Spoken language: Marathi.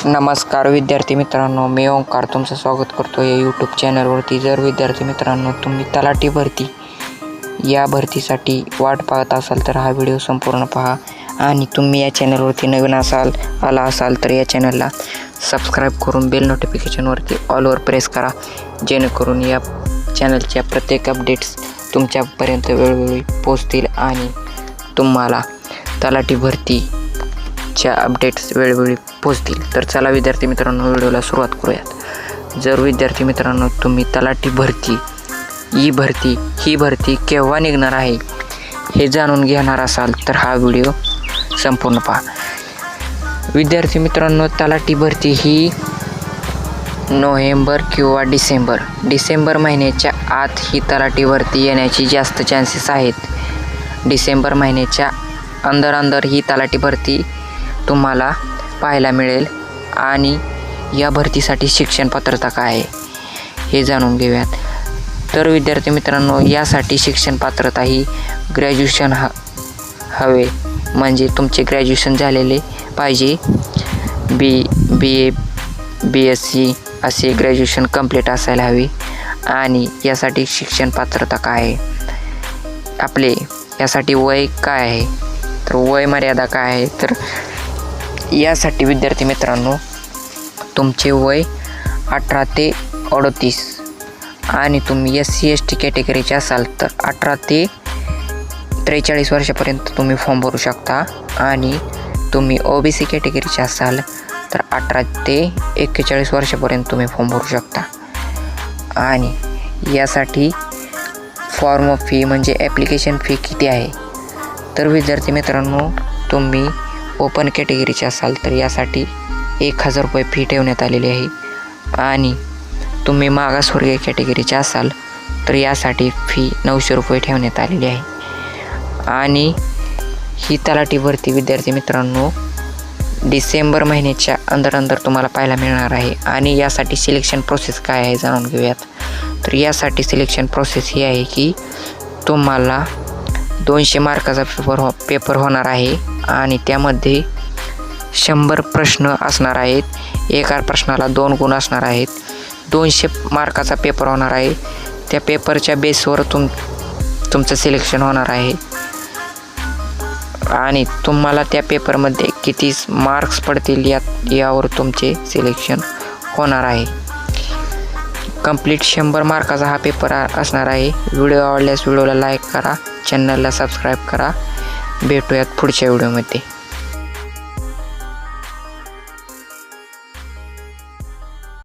नमस्कार विद्यार्थी मित्रांनो, मी ओंकार तुमचं स्वागत करतो या यूट्यूब चॅनलवरती। जर विद्यार्थी मित्रांनो तुम्ही तलाठी भरती या भरतीसाठी वाट पाहत असाल तर हा व्हिडिओ संपूर्ण पहा। आणि तुम्ही या चॅनलवरती नवीन आला असाल तर या चॅनलला सबस्क्राईब करून बेल नोटिफिकेशनवरती ऑलवर प्रेस करा, जेणेकरून या चॅनलच्या प्रत्येक अपडेट्स तुमच्यापर्यंत वेळोवेळी पोहोचतील आणि तुम्हाला तलाठी भरतीच्या अपडेट्स वेळोवेळी पोहोचतील। तर चला विद्यार्थी मित्रांनो, व्हिडिओला सुरुवात करूयात। जर विद्यार्थी मित्रांनो तुम्ही तलाठी भरती ही भरती केव्हा निघणार आहे हे जाणून घेणार असाल तर हा व्हिडिओ संपूर्ण पहा। विद्यार्थी मित्रांनो, तलाठी भरती ही नोव्हेंबर किंवा डिसेंबर महिन्याच्या आत ही तलाठी भरती येण्याची जास्त चान्सेस आहेत। डिसेंबर महिन्याच्या अंदर ही तलाठी भरती तुम्हाला पाहायला मिळेल। आणि या भरतीसाठी शिक्षण पात्रता काय आहे हे जाणून घेऊयात। तर विद्यार्थी मित्रांनो, यासाठी शिक्षण पात्रता ही ग्रॅज्युएशन हवे, म्हणजे तुमचे ग्रॅज्युएशन झालेले पाहिजे। BA BSc असे ग्रॅज्युएशन कंप्लीट असायला हवे। आणि यासाठी शिक्षण पात्रता काय आहे, आपले यासाठी वय काय आहे, तर वय मर्यादा काय आहे, तर यासाठी विद्यार्थी मित्रांनो तुमचे वय 18 ते 38 आणि तुम्ही SC ST कॅटेगरीचे असाल तर 18 ते 43 वर्षापर्यंत तुम्ही फॉर्म भरू शकता। आणि तुम्ही OBC कॅटेगरीचे असाल तर 18 ते 41 वर्षापर्यंत तुम्ही फॉर्म भरू शकता। आणि यासाठी फॉर्म फी म्हणजे ॲप्लिकेशन फी किती आहे, तर विद्यार्थी मित्रांनो तुम्ही ओपन कॅटेगरीचे असाल तर यासाठी 1000 रुपये फी ठेवण्यात आलेली आहे। आणि तुम्ही मागासवर्गीय कॅटेगरीचे असाल तर यासाठी फी 900 रुपये ठेवण्यात आलेली आहे। आणि ही तलाठी भरती विद्यार्थी मित्रांनो डिसेंबर महिन्याच्या अंदर तुम्हाला पाहायला मिळणार आहे। आणि यासाठी सिलेक्शन प्रोसेस काय आहे जाणून घेऊयात। तर यासाठी सिलेक्शन प्रोसेस ही आहे की तुम्हाला 200 मार्काचा पेपर होणार आहे आणि त्यामध्ये 100 प्रश्न असणार आहेत। एका प्रश्नाला 2 गुण असणार आहेत। 200 मार्काचा पेपर होणार आहे। त्या पेपरच्या बेसवर तुमचं सिलेक्शन होणार आहे। आणि तुम्हाला त्या पेपरमध्ये किती मार्क्स पडतील यावर तुमचे सिलेक्शन होणार आहे। कंप्लीट 100 मार्काचा हा पेपर असणार आहे। व्हिडिओ आवडल्यास व्हिडिओला लाईक करा, चॅनलला सबस्क्राईब करा। भेटूयात पुढच्या व्हिडिओमध्ये।